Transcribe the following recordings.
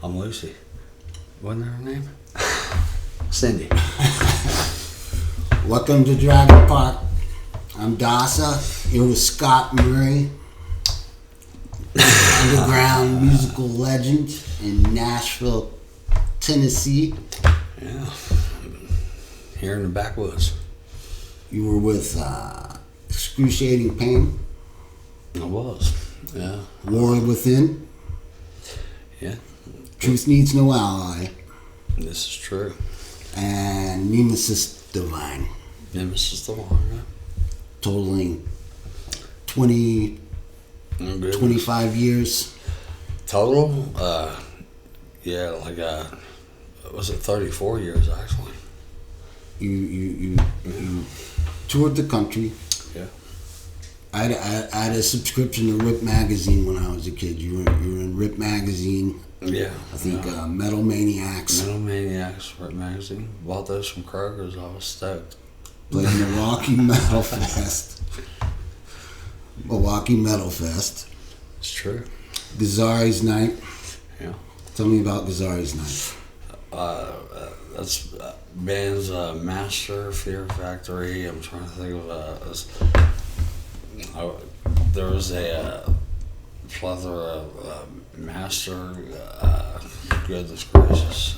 I'm Lucy. Wasn't her name? Cindy. Welcome to Dragon Park. I'm Dasa, here with Scott Murray, underground musical legend in Nashville, Tennessee. Yeah, here in the backwoods. You were with Excruciating Pain, I was, yeah. War Within, Yeah, Truth Needs No Ally, this is true. and Nemesis Divine, Nemesis the one, yeah. totaling 20, Oh, goodness. 25 years. Total? Yeah, like, was it 34 years actually? You toured the country. Yeah. I had a subscription to Rip Magazine when I was a kid. You were in Rip Magazine. Yeah. I think yeah. Metal Maniacs. Metal Maniacs, Rip Magazine. Bought those from Kroger's. I was stoked. Played in Milwaukee Metal Fest. Milwaukee Metal Fest. It's true. Gazari's Night. Yeah. Tell me about Gazari's Night. That's bands Master, Fear Factory. I'm trying to think of there was a plethora of Master. Goodness gracious.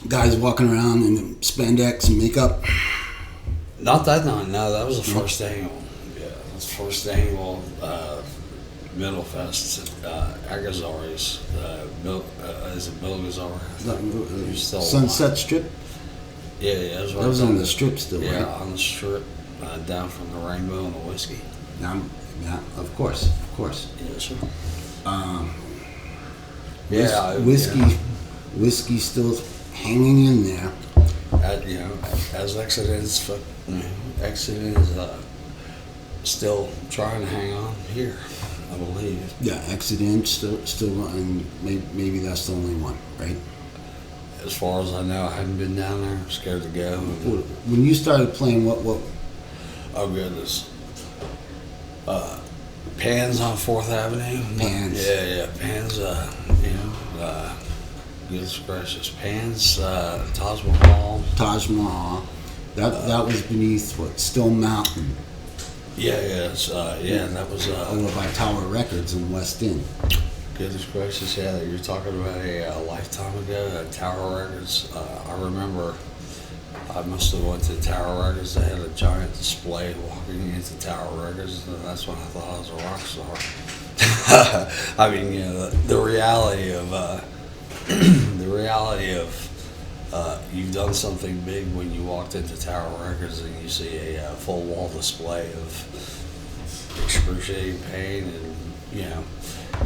Guys walking around in spandex and makeup. Not that night. No, that was the first annual. Yeah, that's the first annual Metal Fest at Gazari's. Is it Bill Gazari? He's still Sunset alive. Strip. Yeah, that's right. That was on the strip still, Yeah, right? on the strip, down from the Rainbow and the Whiskey. Yeah, of course. Yeah, sure. Whiskey still hanging in there. As Exodus is still trying to hang on here, I believe. Yeah, Accident still, and maybe that's the only one, right? As far as I know, I haven't been down there. I'm scared to go. When you started playing, what? Oh goodness. Pans on 4th Avenue. Pans. Yeah, Pans. Goodness gracious, Pans. Taj Mahal. Taj Mahal. That was beneath what? Still Mountain. Yeah, that was Over by Tower Records in West End. goodness gracious, yeah. You're talking about a lifetime ago at Tower Records. I remember I must have went to Tower Records. They had a giant display walking into Tower Records, and that's when I thought I was a rock star. I mean, the reality of you've done something big when you walked into Tower Records and you see a full wall display of excruciating pain, and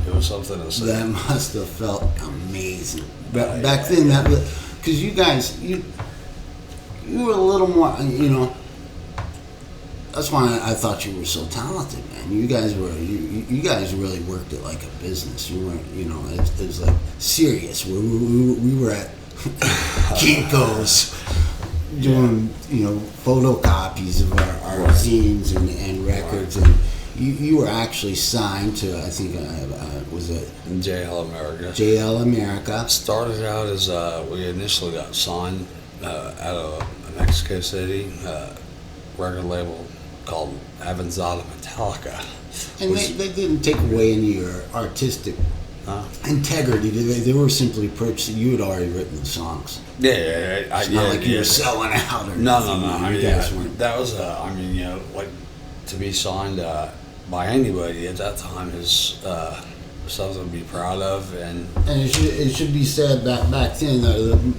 it was something to say. That must have felt amazing. Back then, that was because you guys, you were a little more, That's why I thought you were so talented, man. You guys really worked it like a business. You weren't, it was like serious. We were at Kinko's doing, photocopies of our zines and records, and you were actually signed to, I think, was it JL America? JL America. Started out as we initially got signed out of Mexico City, record label called Avanzada Metallica. And they didn't take away any of your artistic integrity. They were simply purchasing. You had already written the songs. Yeah, It's not like you were selling out or No. nothing. I mean, You guys weren't. that was like to be signed by anybody at that time is something to be proud of, and it should be said back then.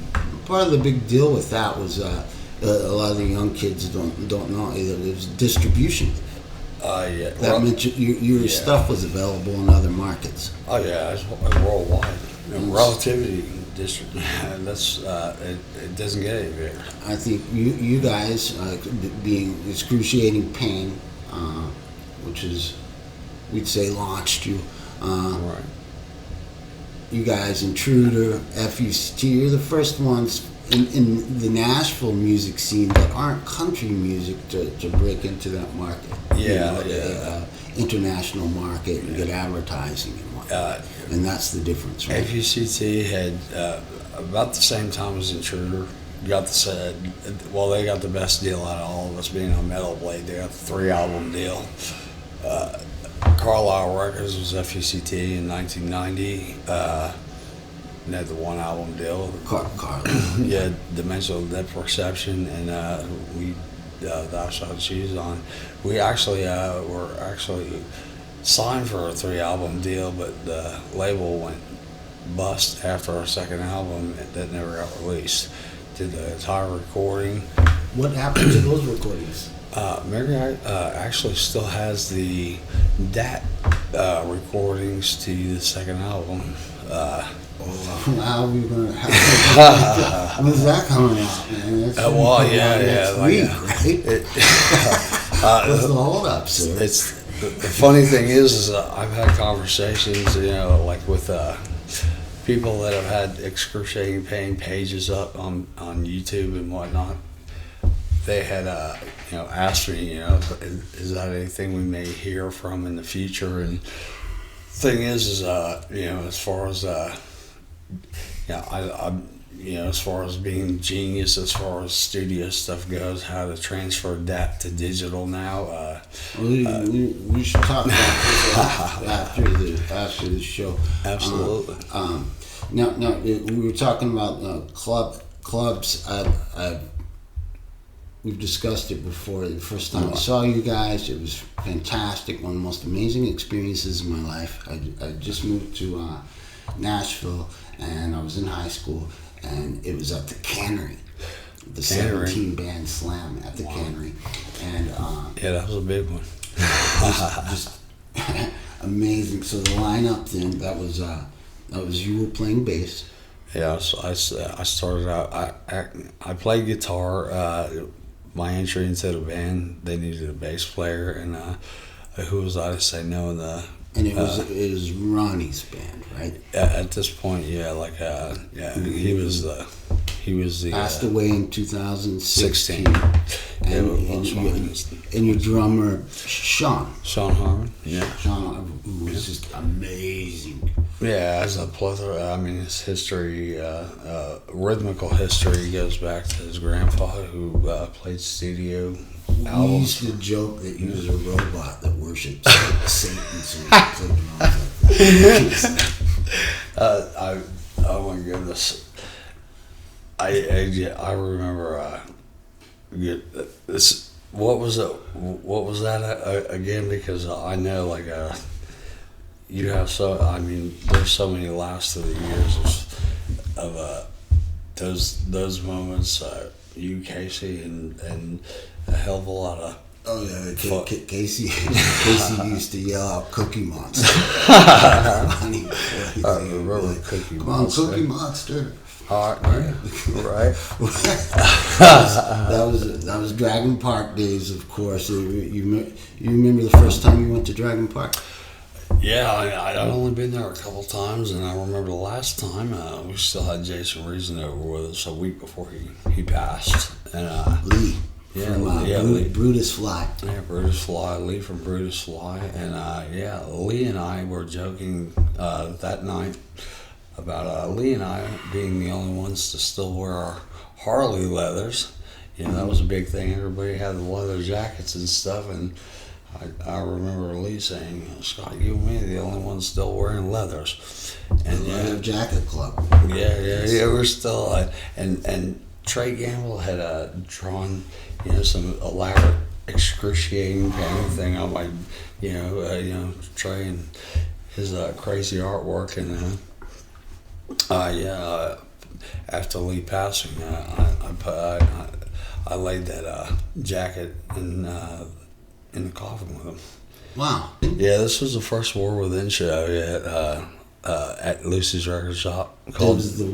Part of the big deal with that was a lot of the young kids don't know it was distribution. That meant your stuff was available in other markets. Oh yeah, it's worldwide. Relativity district. That's it doesn't get any bigger. I think you guys being Excruciating Pain, which is we'd say launched you. Right. You guys, Intruder, FUCT, you're the first ones in the Nashville music scene that aren't country music to break into that market. Yeah, International market and get advertising and whatnot. And that's the difference, right? FUCT had about the same time as Intruder. Got the they got the best deal out of all of us being on Metal Blade. They got the 3-album deal. Carlisle Records was FUCT in 1990. They had the 1-album deal. Carlisle. Yeah, Dimensional Depth Perception, and we Thou Shalt Choose on. We actually were signed for a 3-album deal, but the label went bust after our second album that never got released. Did the entire recording. What happened to those recordings? Mary actually still has the DAT recordings to the second album. How are we gonna? When's that coming out, man? Next week, right? What's the hold up, sir? It's the funny thing is I've had conversations, like with people that have had excruciating pain pages up on YouTube and whatnot. They had asked me, is that anything we may hear from in the future? And thing is as far as as far as being genius, as far as studio stuff goes, how to transfer that to digital now. We should talk about this after the show. Absolutely. Now, we were talking about clubs. We've discussed it before. The first time I saw you guys, it was fantastic. One of the most amazing experiences of my life. I just moved to Nashville, and I was in high school, and it was at the Cannery, the 17-band slam at the Cannery, and that was a big one. just amazing. So the lineup then, that was you were playing bass. Yeah, so I started out. I played guitar. My entry into the band, they needed a bass player, and who was I to say no? And it was Ronnie's band, right? At this point, he was the passed away in 2016. And your drummer Sean Harmon, Sean, who was just amazing. Yeah, as a plethora. I mean, his history, rhythmical history, goes back to his grandfather who played studio albums. We used to joke that he was a robot that worshipped Satan. Oh my goodness! I remember this. What was it? What was that again? Because I know you have there's so many laughs through the years of those moments. You, Casey, and a hell of a lot of. Oh yeah, Casey used to yell out "Cookie Monster." I remember Cookie Monster. Come on, Cookie Monster. All right, right. That was Dragon Park days, of course. You remember the first time you went to Dragon Park? Yeah, I'd only been there a couple times, and I remember the last time we still had Jason Reason over with us a week before he passed. And Lee. Lee. Brutus Fly. Yeah, Brutus Fly, Lee from Brutus Fly. And Lee and I were joking that night about Lee and I being the only ones to still wear our Harley leathers. That was a big thing. Everybody had the leather jackets and stuff, and I remember Lee saying, "Scott, you and me are the only ones still wearing leathers." And the Leather Jacket Club. Yeah, we're still and Trey Gamble had drawn some elaborate excruciating painting thing on my Trey and his crazy artwork, and after Lee passing, I laid that jacket in the coffin with him. Wow. Yeah, this was the first War Within show at Lucy's Record Shop. It was the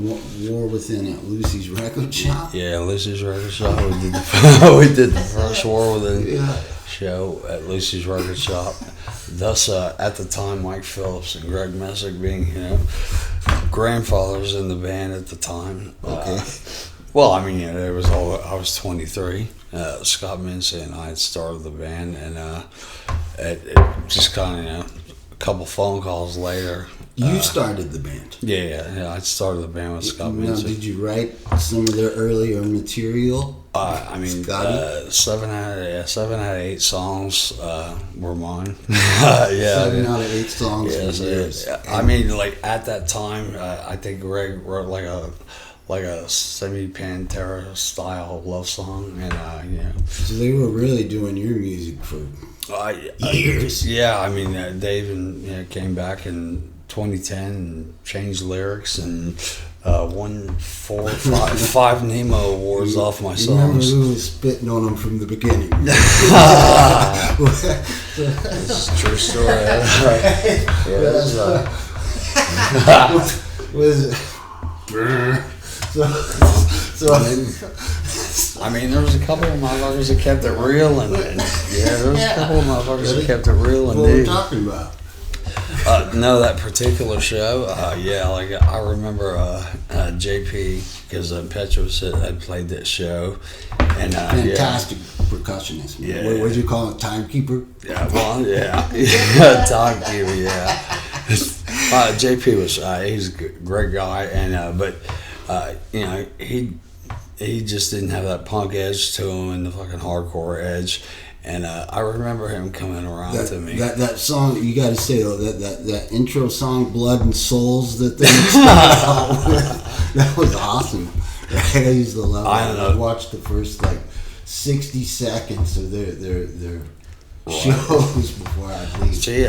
War Within at Lucy's Record Shop? Yeah, Lucy's Record Shop. We did the first War Within show at Lucy's Record Shop. Thus, at the time, Mike Phillips and Greg Messick being, grandfathers in the band at the time. Okay. Well, I mean, there was I was 23. Scott Mincy and I had started the band, and it just kind of, a couple phone calls later. You started the band. Yeah. I started the band with Scott Now, Mincy. did you write some of their earlier material? I mean, Scotty? 7 out of 8 songs were mine. Yeah, 7 out of 8 songs. yes, were yours. I mean, like at that time, I think Greg wrote like a semi-Pantera style love song, and you know. So they were really doing your music for years. Yeah, I mean, they even came back in 2010 and changed lyrics and won 4 or 5 Nemo awards off my You remember songs. who was spitting on them from the beginning? This is a true story. Was so I mean, there was a couple of motherfuckers that kept it real, and there was a couple of motherfuckers that kept it real what we're indeed. talking about. No, that particular show, like I remember JP, because Petrus had played that show, and Fantastic percussionist. Man. Yeah. What did you call it? Timekeeper? Timekeeper, yeah. JP was he's a great guy, and but you know, he just didn't have that punk edge to him and the fucking hardcore edge. And I remember him coming around to me. That song, you got to say though, that intro song, "Blood and Souls," that they started out with, that was awesome. Right? I used to love I that. don't know. I watched the first like 60 seconds of their shows before I leave. See,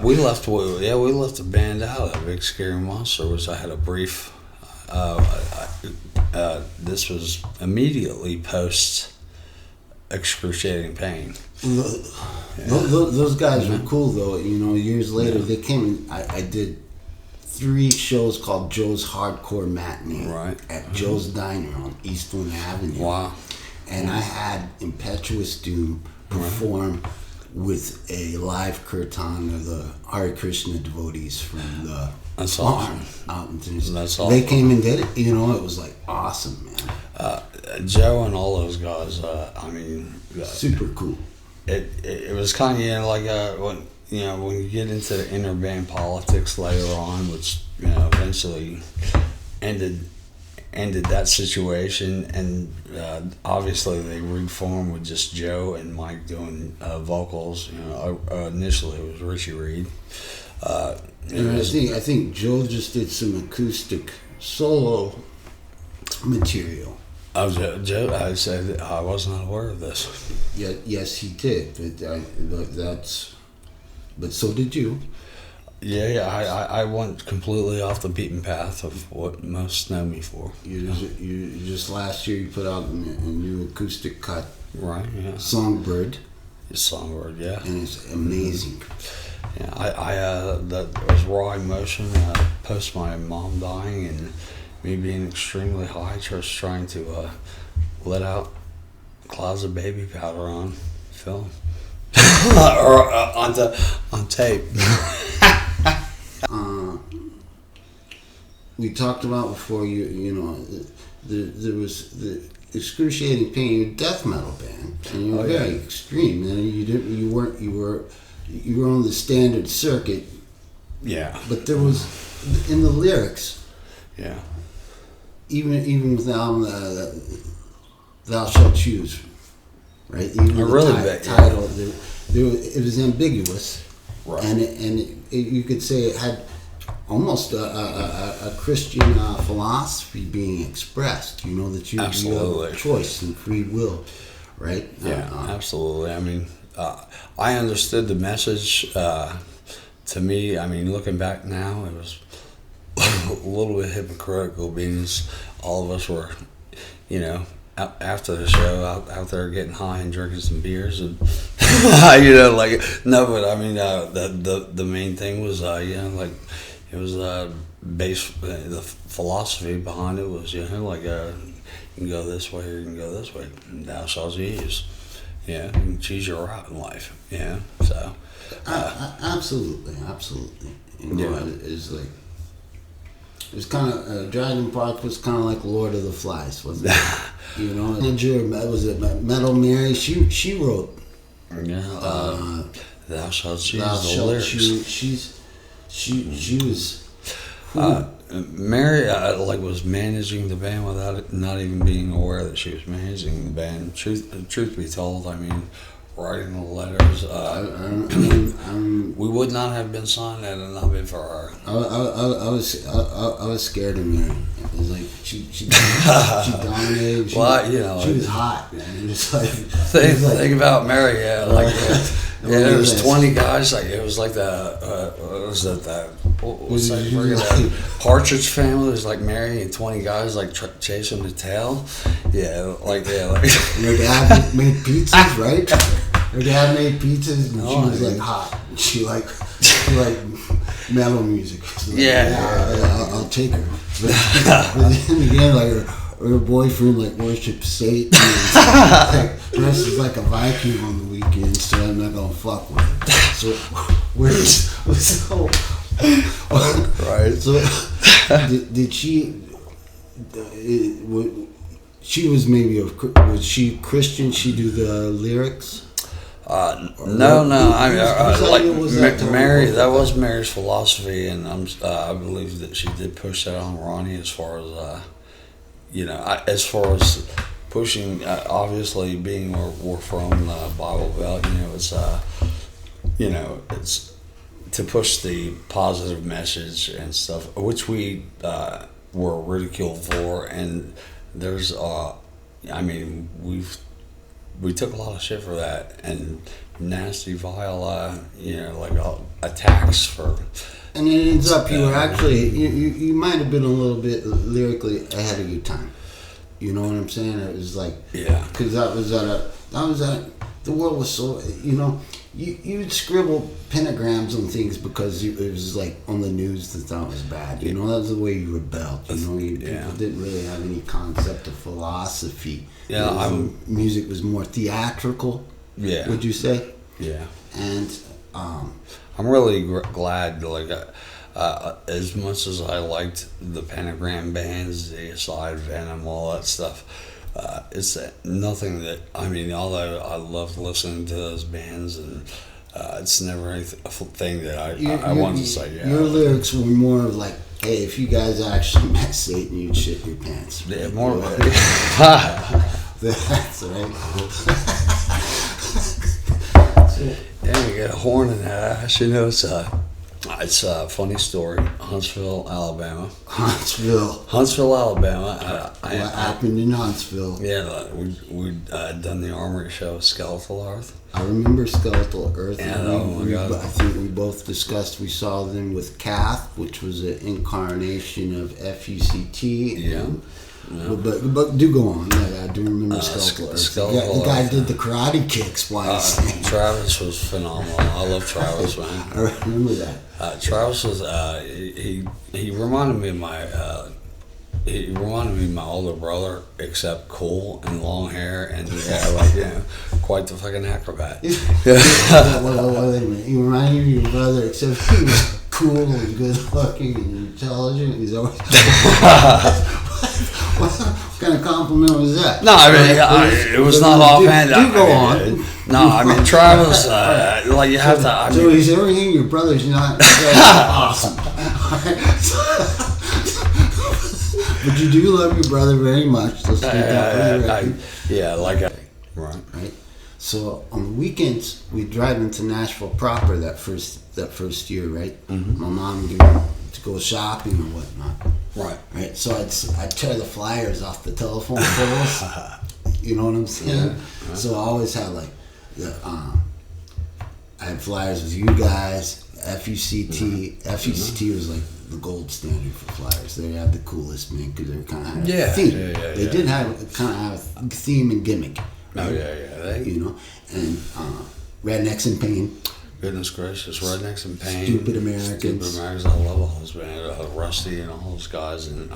we left the band out of Big Scary Monster, which I had a brief. This was immediately post excruciating pain. Those guys were cool though. You know, years later they came and I did 3 shows called Joe's Hardcore Matinee at Joe's Diner on Eastland Avenue. Wow. And I had Impetuous Doom perform with a live kirtan of the Hare Krishna devotees from the That's farm awesome. out in That's They awesome. came and did it. You know, it was like awesome, man. Joe and all those guys. I mean, Super cool. it was kind of like when you get into the inner band politics later on, which eventually ended that situation, and obviously they reformed with just Joe and Mike doing vocals. Initially it was Richie Reed. And I think Joe just did some acoustic solo material. Joe, I said I was not aware of this. Yeah, yes, he did, but so did you. Yeah, I went completely off the beaten path of what most know me for. You just last year you put out a new acoustic cut, Right, yeah. Songbird, Songbird, yeah. and it's amazing. Yeah, that was raw emotion post my mom dying and me being extremely high, just trying to let out clouds of baby powder on film or on tape. We talked about before there was the excruciating pain. You're a death metal band, and you were very extreme. And you were on the standard circuit. Yeah. But there was in the lyrics. Yeah. Even with the album, "Thou Shalt Choose," right? Even the title, it was ambiguous, Right. and you could say it had almost a Christian philosophy being expressed. You know that you have choice and free will, right? Yeah, absolutely. I mean, I understood the message. To me, I mean, looking back now, it was a little bit hypocritical, being all of us were, after the show out there getting high and drinking some beers and no, but I mean the main thing was it was the philosophy behind it was you can go this way or you can go this way, and thou shalt choose. You can choose your route in life. So absolutely. It's like It was kind of Dragon Park was kind of like Lord of the Flies, wasn't it? You know, manager was it Metal Mary? She wrote. Yeah. Thou shalt choose Thou the shalt lyrics. She was. Mary was managing the band without it, not even being aware that she was managing the band. Truth be told, I mean, writing the letters, we would not have been signed had it not been for her. I was scared of Mary. It was like she dominated. She was hot, man. It was like think about Mary, there was 20 guys. Like it was like Partridge Family. It was like Mary and 20 guys like chasing the tail. Her dad made pizzas, right? Her dad made pizzas, and she was like hot. She like metal music. So I'll take her. But then again, like her boyfriend like worshipped Satan, and dresses like a Viking on the weekends, so I'm not gonna fuck with her. So right. So did she? She was was she Christian? She do the lyrics? No. Mary. That was Mary's philosophy, and I believe that she did push that on Ronnie as far as pushing. Obviously, being where we're from, Bible Belt. It's to push the positive message and stuff, which we were ridiculed for, and there's we took a lot of shit for that, and nasty, vile, attacks for. And it ends up you were actually you might have been a little bit lyrically ahead of your time. You know what I'm saying? It was like because that was the world was so you'd scribble pentagrams on things because it was like on the news that was bad. That was the way you rebelled. People didn't really have any concept of philosophy. Music was more theatrical. Yeah, would you say? Yeah, and I'm really glad. As much as I liked the pentagram bands, Deicide, Venom, all that stuff. It's nothing that although I love listening to those bands, and it's never a thing that I wanted to say. Your lyrics were more of like, hey, if you guys actually met Satan, you'd shit your pants. Yeah, more of That's right. Yeah, we got a horn in that ass. It's a funny story. Huntsville, Alabama. Huntsville, Alabama. What happened in Huntsville? Yeah, we'd done the Armory show, Skeletal Earth. I remember Skeletal Earth. And oh my God. I think we both discussed, we saw them with Kath, which was an incarnation of FUCT. Yeah. But do go on. I do remember Skeletal Earth. The guy did the karate kicks once. Travis was phenomenal. I love Travis, man. I remember that. Travis was he reminded me of my older brother, except cool and long hair and quite the fucking acrobat. Wait a minute. He reminded me of your brother, except he was cool and good looking and intelligent. He's always what kind of compliment was that? No, it was not offhand. Do go on. No, Travis, you have to. So he's everything your brother's not. Awesome. But you do love your brother very much. Let's get that right. So on the weekends we drive into Nashville proper that first year, right? Mm-hmm. My mom would to go shopping or whatnot. Right. So I'd tear the flyers off the telephone poles. You know what I'm saying? Yeah. So I always had I had flyers with you guys, FUCT. Mm-hmm. FUCT was like the gold standard for flyers. They had the coolest, man, because they were kind of had a theme. They did have a theme and gimmick. Oh yeah. And Rednecks in Pain. Goodness gracious, Rednecks in Pain. Stupid Americans. I love all those bands. Rusty and all those guys. And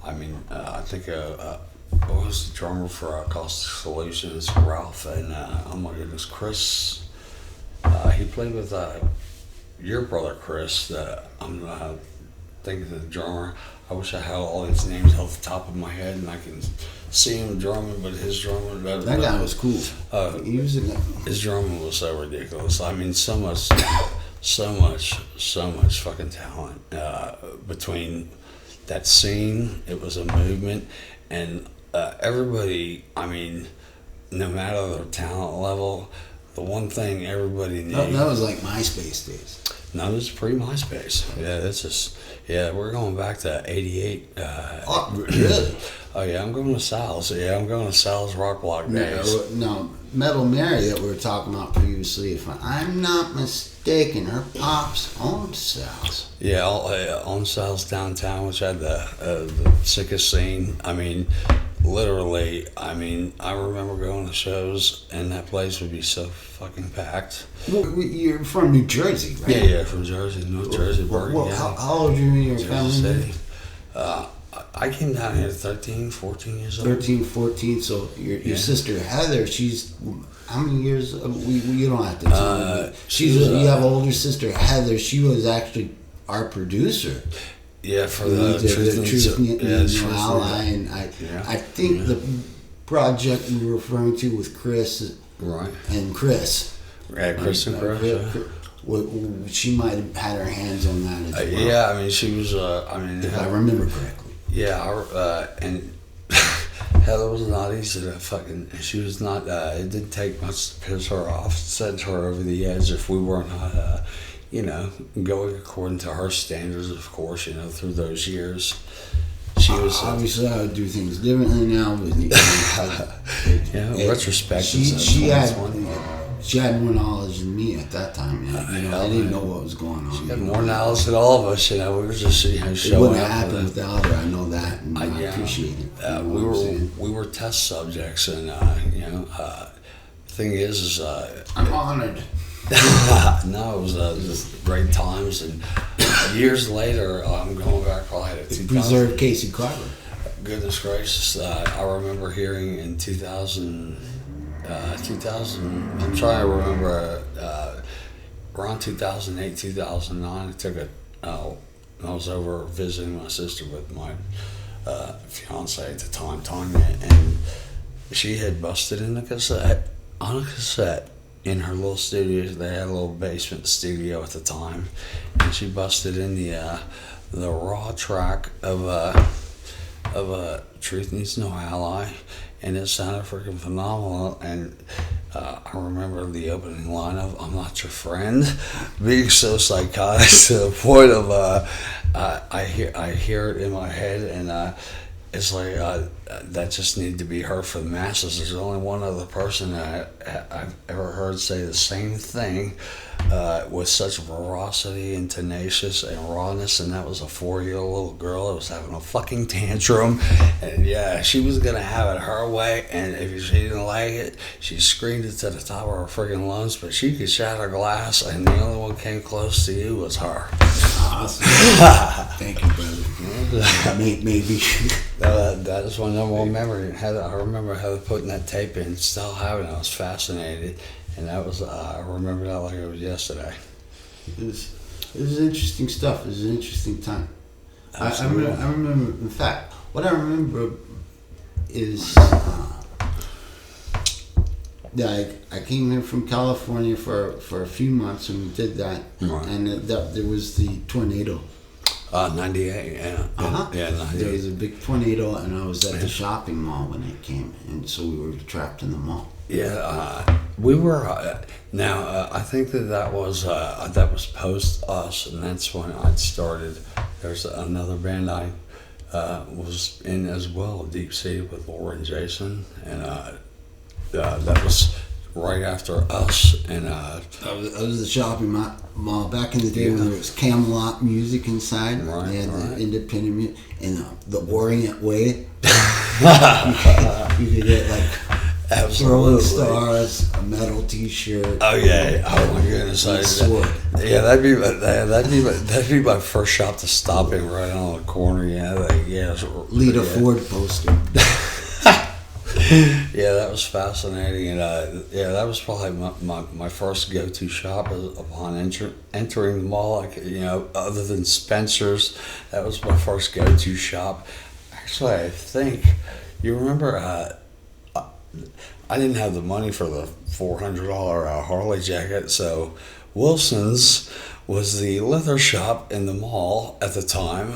I think what was the drummer for Caustic Solutions? Ralph, and oh my goodness, Chris. He played with your brother Chris. think of the drummer. I wish I had all these names off the top of my head and I can see him drumming, but his drumming... That guy was cool. He was a guy. His drumming was so ridiculous. I mean, so much fucking talent between that scene. It was a movement, and everybody, I mean, no matter their talent level, the one thing everybody needed... That was like MySpace days. No, this is pre-MySpace. Yeah, this is... Yeah, we're going back to 88. Really? Oh, yeah, I'm going to Sal's. Yeah, I'm going to Sal's Rock Block days. No, Metal Mary that we were talking about previously, if I'm not mistaken, her pops owned Sal's. Yeah, on Sal's downtown, which had the sickest scene. I mean, literally, I remember going to shows, and that place would be so fucking packed. Well, you're from New Jersey, right? Yeah, from Jersey, North Jersey, Bergen. Well, how old are you and your family? City. I came down here 13, 14 years old. 13, 14, so your sister Heather, she's, how many years, you don't have to tell me. You have an older sister Heather, she was actually our producer. Yeah, for the Truth Needs No Ally, and I think the project you were referring to with Chris, right? And Chris, yeah, Chris and Chris. She might have had her hands on that as well. Yeah, I mean, she was. If I remember correctly. Yeah, and Heather was not easy to fucking. She was not. It didn't take much to piss her off, send her over the edge if we were not. Going according to her standards, of course, through those years. She was... obviously, I would do things differently now, but... retrospect. She had more knowledge than me at that time. I didn't know what was going on. She had more knowledge than all of us, We were just, showing up. It wouldn't happen without her, I know that, and I appreciate it. We were test subjects, and, the thing is I'm honored. No, it was just great times, and years later, I'm going back probably to 2000. Preserve Casey Carver. Goodness gracious, I remember hearing in 2000, I'm trying to remember, around 2008, 2009, I was over visiting my sister with my fiance at the time, Tanya, and she had busted in on a cassette. In her little studio, they had a little basement studio at the time, and she busted in the raw track of Truth Needs No Ally, and it sounded freaking phenomenal. And I remember the opening line of "I'm Not Your Friend" being so psychotic to the point of I hear it in my head, and it's like that just needed to be heard for the masses. There's only one other person that I've ever heard say the same thing with such veracity and tenacious and rawness, and that was a 4-year-old little girl that was having a fucking tantrum, and yeah, she was gonna have it her way, and if she didn't like it, she screamed it to the top of her freaking lungs, but she could shatter glass, and the only one came close to you was her. Awesome. Thank you, brother. Maybe. That is my number one memory. I remember Heather putting that tape in, still having it. I was fascinated, and that was I remember that like it was yesterday. It was interesting stuff. It was an interesting time. I remember. In fact, what I remember is I came here from California for a few months, and we did that, right. And there was the tornado. 98, yeah. Yeah, 98. There was a big tornado, and I was at the shopping mall when it came, and so we were trapped in the mall. Yeah, we were. I think that was post us, and that's when I'd started. There's another band I was in as well, Deep Sea with Laura and Jason, and that was right after us, and I was at the shopping mall back in the day when there was Camelot music inside. Right, they had right. The independent music and the Orient Way. you could get like Rolling Stars, a metal T-shirt. Oh yeah! Oh my goodness! That'd be my first shop to stop in right on the corner. Yeah, Lita Ford poster. Yeah, that was fascinating, and yeah, that was probably my first go-to shop upon entering the mall. Like, other than Spencer's, that was my first go-to shop. Actually, I think you remember. I didn't have the money for the $400 Harley jacket, so Wilson's was the leather shop in the mall at the time,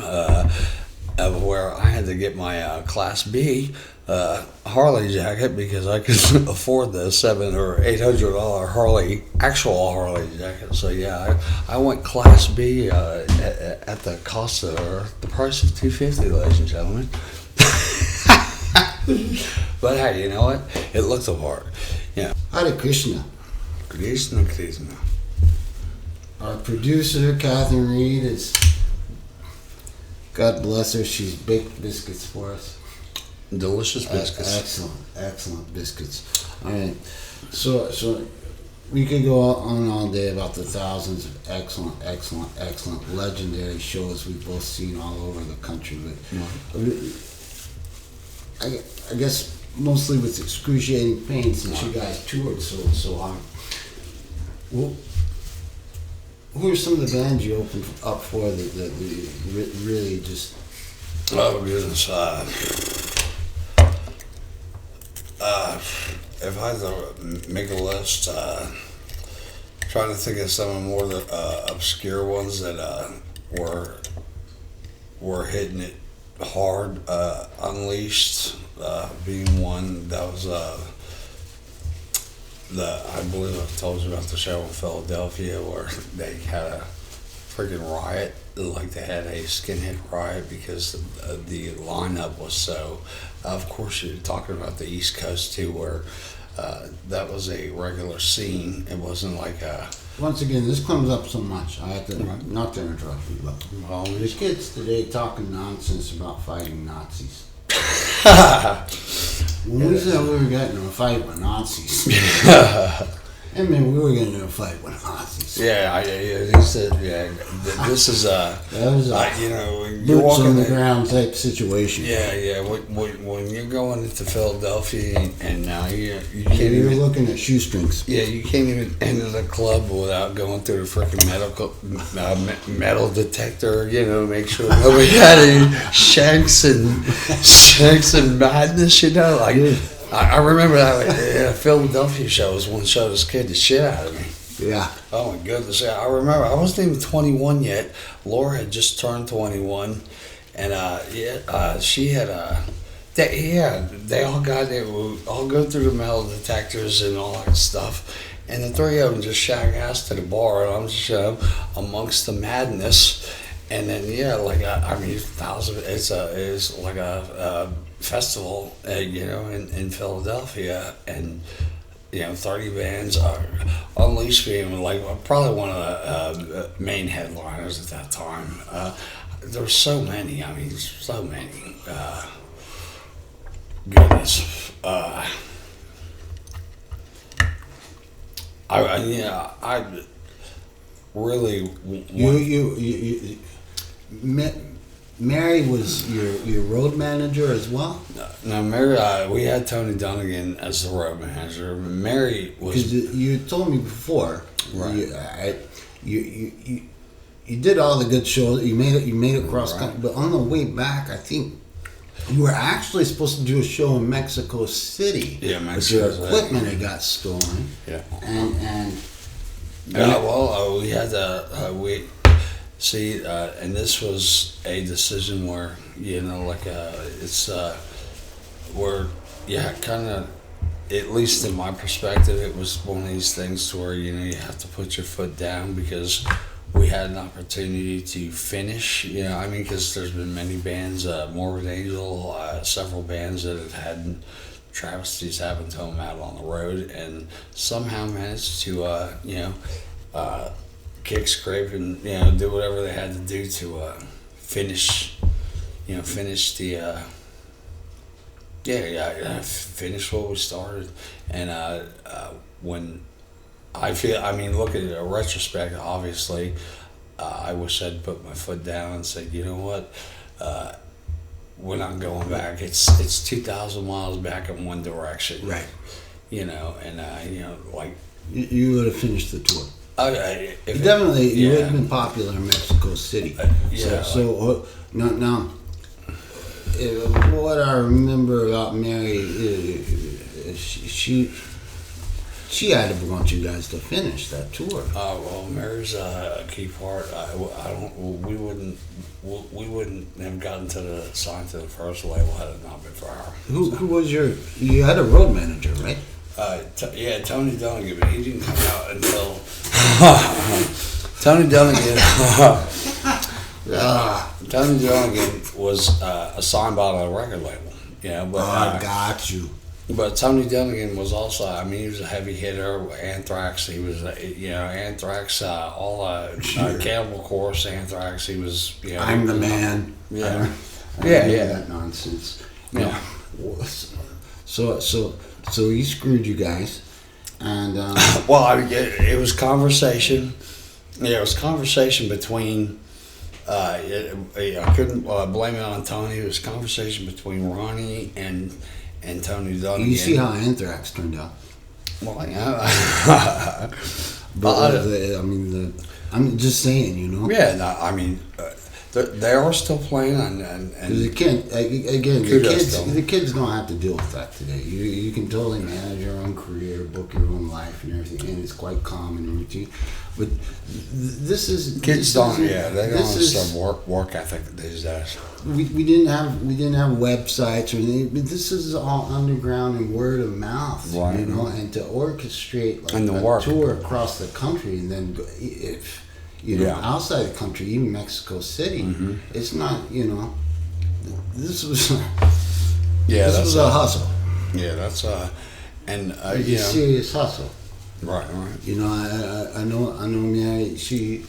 of where I had to get my Class B Harley jacket because I couldn't afford the $700 or actual Harley jacket. So yeah, I went Class B at the cost of the price of $250, ladies and gentlemen. But hey, you know what? It looked the part. Yeah. Hare Krishna. Krishna, Krishna. Our producer, Catherine Reed, is, God bless her, she's baked biscuits for us. Delicious biscuits. Excellent biscuits. All right. So we could go on all day about the thousands of excellent, legendary shows we've both seen all over the country. But I guess mostly with excruciating pain since you guys toured so hard. Well, who are some of the bands you opened up for that really just... Oh, goodness. If I had to make a list, trying to think of some of the more obscure ones that were hitting it hard. Unleashed being one. That was I believe I've told you about the show in Philadelphia where they had a freaking riot. Like they had a skinhead riot because the lineup was so. Of course, you're talking about the East Coast too, where that was a regular scene. It wasn't like a. Once again, this comes up so much. I have to not to interrupt you, but the kids today talking nonsense about fighting Nazis. When we said we were getting in a fight with Nazis, I mean, we were getting in a fight with Nazis. Yeah, he said, this is you're boots walking on the ground type situation. Yeah. When you're going into Philadelphia and now you can't You're even looking at shoestrings. Yeah, you can't even enter the club without going through the freaking metal detector. Make sure nobody had any shanks and madness. Like. I remember that Philadelphia show was one show that scared the shit out of me. Yeah. Oh my goodness! I remember I wasn't even 21 yet. Laura had just turned 21, and she had they all got it. We all go through the metal detectors and all that stuff, and the three of them just shag ass to the bar, and I'm just amongst the madness. And then thousands. It's like a festival, in Philadelphia, and 30 bands. Unleashed being like probably one of the main headliners at that time. There were so many. I mean, so many. Goodness. I really. You Mary was your road manager as well? No, Mary. We had Tony Dunnigan as the road manager. Mary was. Because you told me before, right? You did all the good shows. You made it cross country, but on the way back, I think you were actually supposed to do a show in Mexico City. Yeah, Mexico City. But your equipment had got stolen. Yeah. And. We had and this was a decision where it's where kind of, at least in my perspective, it was one of these things to where you have to put your foot down because we had an opportunity to finish. Because there's been many bands, Morbid Angel, several bands that have had travesties happen to them out on the road, and somehow managed to kick, scrape, and do whatever they had to do to finish the finish what we started. And when look at it in retrospect, obviously I wish I'd put my foot down and said, you know what, we're not going back. It's 2,000 miles back in one direction. Right. You know, and like You would have finished the tour. if Definitely, you would yeah. have been popular in Mexico City. Yeah, So now, what I remember about Mary, she adamant you guys to finish that tour. Well, Mary's a key part. We wouldn't have gotten to the sign to the first label had it not been for her. Who was you had a road manager, right? Tony Dunnigan, but he didn't come out until Tony Dunnigan. Tony Dunnigan was assigned by the record label. Yeah, but I got you. But Tony Dunnigan was also, I mean, he was a heavy hitter. Anthrax, he was, Anthrax, Cannibal Corpse, Anthrax, he was, I'm the man. Yeah. I remember that nonsense. Yeah. So he screwed you guys, and Well, I mean, it was conversation. Yeah, it was conversation between. I couldn't blame it on Tony. It was conversation between Ronnie and Tony Dunnigan. you see how Anthrax turned out. Well, yeah. But I'm just saying, Yeah, no, I mean, they are still playing, and Because again, Kudos to them. the kids don't have to deal with that today. You can totally manage your own career, book your own life, and everything, and it's quite common and routine. But this is kids don't. Yeah, they don't this is- understand work ethic these days. We didn't have websites or anything, but this is all underground and word of mouth, Right. and to orchestrate like And the a work. tour across the country, and then if Yeah. outside the country, even Mexico City, Mm-hmm. it's not this was Yeah, this that's was a hustle, Yeah, that's and it's a serious hustle. right. I know Mary.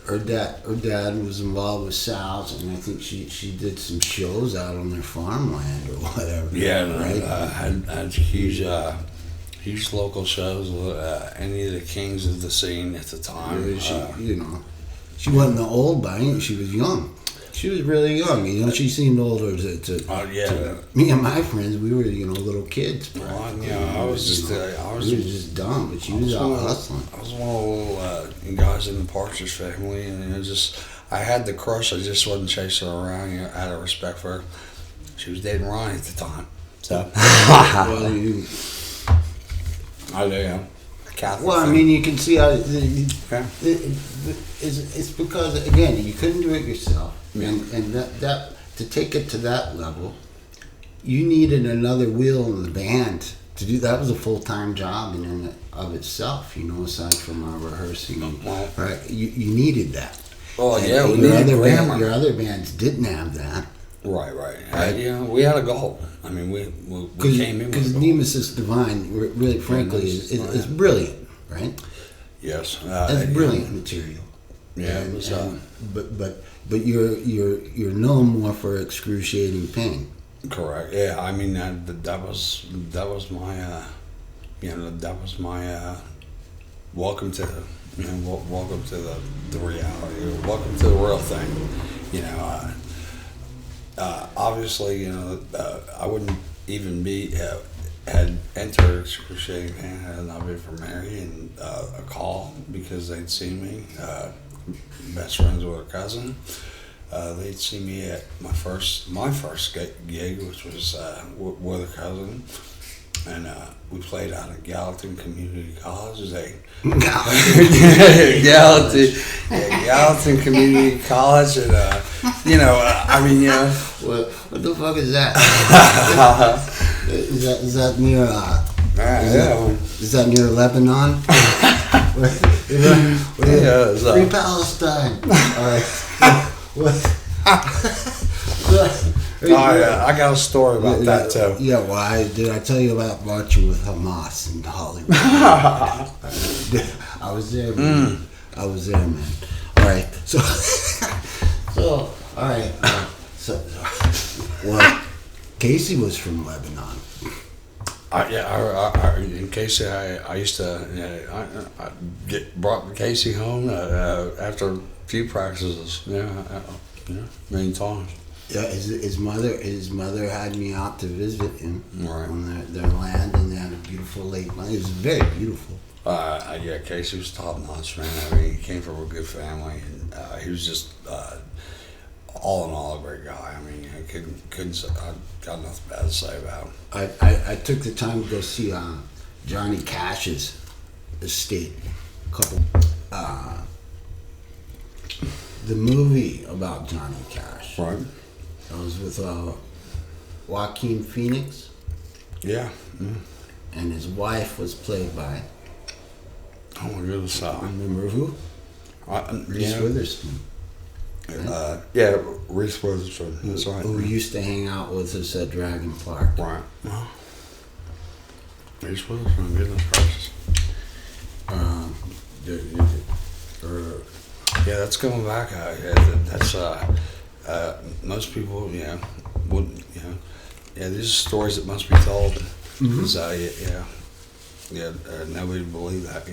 Her dad was involved with Sal's, and I think she did some shows out on their farmland or whatever. Yeah, right. had huge local shows with any of the kings of the scene at the time. She wasn't old by any. She was young. She was really young. She seemed older to me and my friends. We were little kids. I was just we were just dumb, but she was out hustling. I was one of the little guys in the Partridge Family, and I had the crush. I just wasn't chasing her around. Out of respect for her. She was dating Ronnie at the time, so. I do, yeah. Catholic Well, I thing. mean, you can see how Okay. it's because again you couldn't do it yourself, Yeah. and that to take it to that level, you needed another wheel in the band to do. That was a full-time job in and of itself, aside from rehearsing. Well, Right, you needed that. Oh, And yeah, we your needed other grammar. your other bands didn't have that. Right. We had a goal. I mean, we came in with a Because goal. Nemesis Divine, really, frankly, Nemesis is Divine. brilliant, right? Yes. That's brilliant material. Yeah, it was. But you're known more for excruciating pain. Correct. Yeah, I mean that was my that was my welcome to welcome to the reality. Welcome to the real thing. Obviously, I wouldn't even had entered excruciating pain had it not been for Mary and a call because they'd seen me. Best friends with her cousin. They'd see me at my first gig, which was with her cousin, and we played out at Gallatin Community College. Gallatin Community College, and What the fuck is that? is that near? Is that near Lebanon? Free Palestine. All right. What? I got a story about that too. Yeah, well, did I tell you about marching with Hamas in Hollywood? I was there, man. I was there, man. All right, so all right, well, Casey was from Lebanon. In Casey, I used to I brought Casey home after a few practices. Many times. Yeah, his mother had me out to visit him Right. on their land, and they had a beautiful lake. It was very beautiful. Yeah, Casey was top notch, man. I mean, he came from a good family, and he was just all in all a great guy. I mean, I couldn't say, I got nothing bad to say about him. I took the time to go see Johnny Cash's estate. The movie about Johnny Cash. Right. I was with Joaquin Phoenix, Yeah. and his wife was played by. Oh my goodness. Remember who? Reese Witherspoon. Yeah, Reese Witherspoon. That's right. Who used to hang out with us at Dragon Park. Right. Well, Reese Witherspoon. Goodness gracious. Yeah, that's coming back. That's most people, wouldn't, yeah. These are stories that must be told. Mm-hmm. 'Cause, nobody would believe that,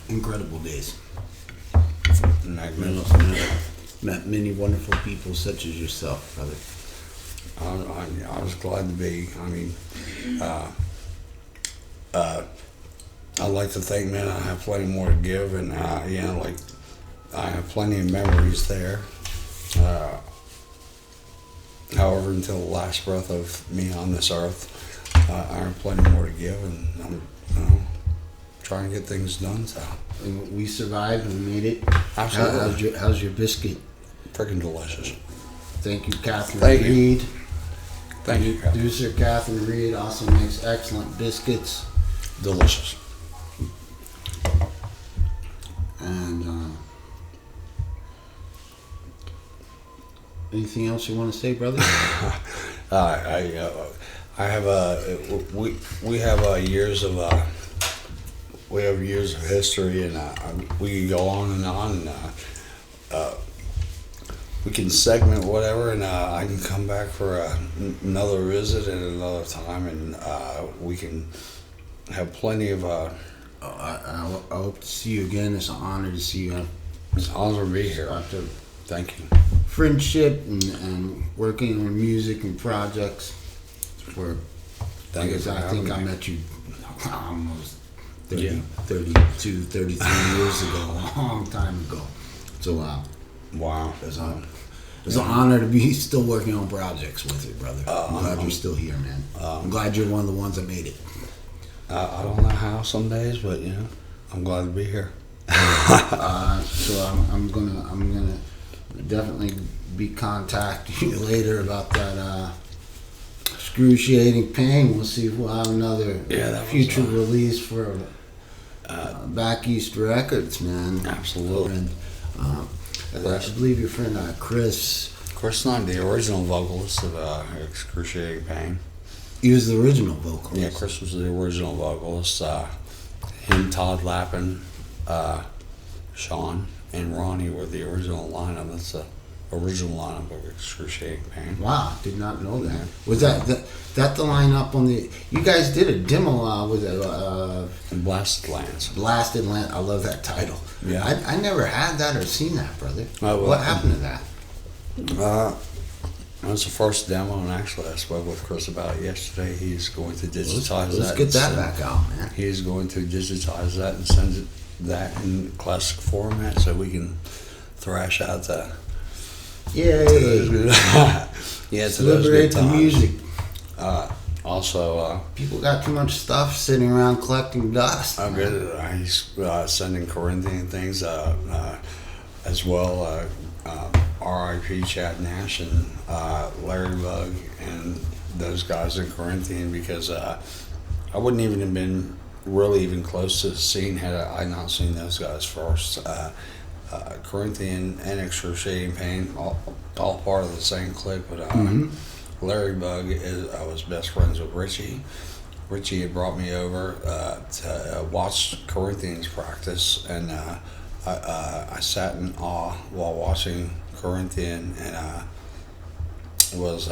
Incredible days. Magnificent. Met many wonderful people such as yourself, brother. I was glad to be. I mean, I'd like to think, man, I have plenty more to give, and like I have plenty of memories there. However, until the last breath of me on this earth, I have plenty more to give, and I'm trying to get things done. So And we survived. We made it. Absolutely. How's your biscuit? freaking delicious. Thank you, Catherine Thank you. Reed. Thank you, Captain. Producer Catherine Reed also makes excellent biscuits. Delicious. And anything else you want to say, brother? I have we have years of history, and we can go on, and we can segment whatever, and I can come back for another visit at another time, and we can have plenty of. I hope to see you again. It's an honor to see you. It's an honor to be here. After Thank you. friendship and working on music and projects for. Thank you for I think I having me. met you almost 30, Yeah. 32, 33 years ago, a long time ago. So Wow. it's an honor to be still working on projects with you, brother. I'm glad you're still here, man. I'm glad you're one of the ones that made it. I don't know how some days, but I'm glad to be here. So I'm gonna definitely be contacting you later about that excruciating pain. We'll see if we'll have another future release for Back East Records, man. Absolutely. And I believe your friend Chris. Chris Knight, the original vocalist of Excruciating Pain. He was the original vocalist. Yeah, Chris was the original vocalist. Him, Todd Lappin, Sean, and Ronnie were the original lineup. That's the original lineup of Excruciating Pain. Wow, did not know that. Was that the lineup on the? You guys did a demo with And Blasted Lands. Blasted Land. I love that title. Yeah. I never had that or seen that, brother. Oh, well, what happened to that? That's the first demo, and actually I spoke with Chris about it yesterday. He's going to digitize that. Let's get that back out, man. He is going to digitize that and send that in classic format so we can thrash out the. Yay! Yeah, to those Liberate good the times. music. Also, People got too much stuff sitting around collecting dust. I'm good. He's sending Corinthian things as well. R.I.P. Chad Nash and Larry Bug and those guys in Corinthian, because I wouldn't even have been really even close to the scene had I not seen those guys first. Corinthian and Excruciating Pain, all part of the same clique, but Larry Bug I was best friends with Richie. Richie had brought me over to watch Corinthians practice, and I sat in awe while watching Corinthian, and was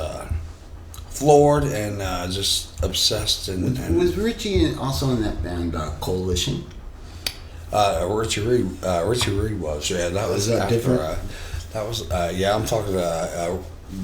floored and just obsessed. And Was Richie also in that band Coalition? Richie Reed was. Yeah, that was that after. different? That was. Yeah, I'm talking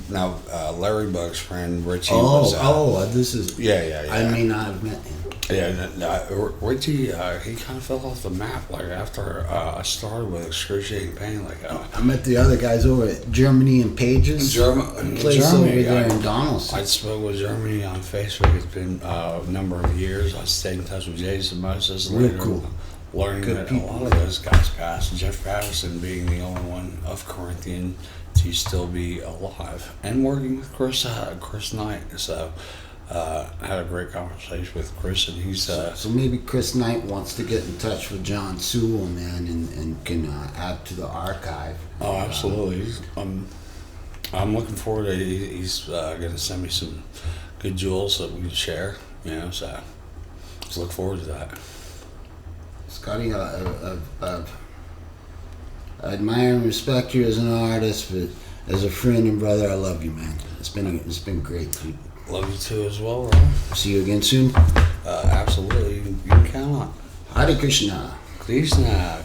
now. Larry Bug's friend Richie. Was, this is. Yeah. I may not have met him. Yeah, Richie, he kind of fell off the map like after I started with excruciating pain. Like I met the other guys over at Germany and Pages. Place over there in Donaldson. I spoke with Germany on Facebook. It's been a number of years. I stayed in touch with Jason Moses. Real Later, cool. Learning Good that people. a lot of those guys passed. Jeff Patterson being the only one of Corinthian to still be alive and working with Chris Knight. So. I had a great conversation with Chris, and he's so maybe Chris Knight wants to get in touch with John Sewell, man, and can add to the archive. Oh, absolutely. I'm looking forward to. He's going to send me some good jewels that we can share. So let's look forward to that. Scotty, I admire and respect you as an artist, but as a friend and brother, I love you, man. It's been great. Love you too as well, Ron. See you again soon. Absolutely. You can count on. Hare Krishna. Krishna.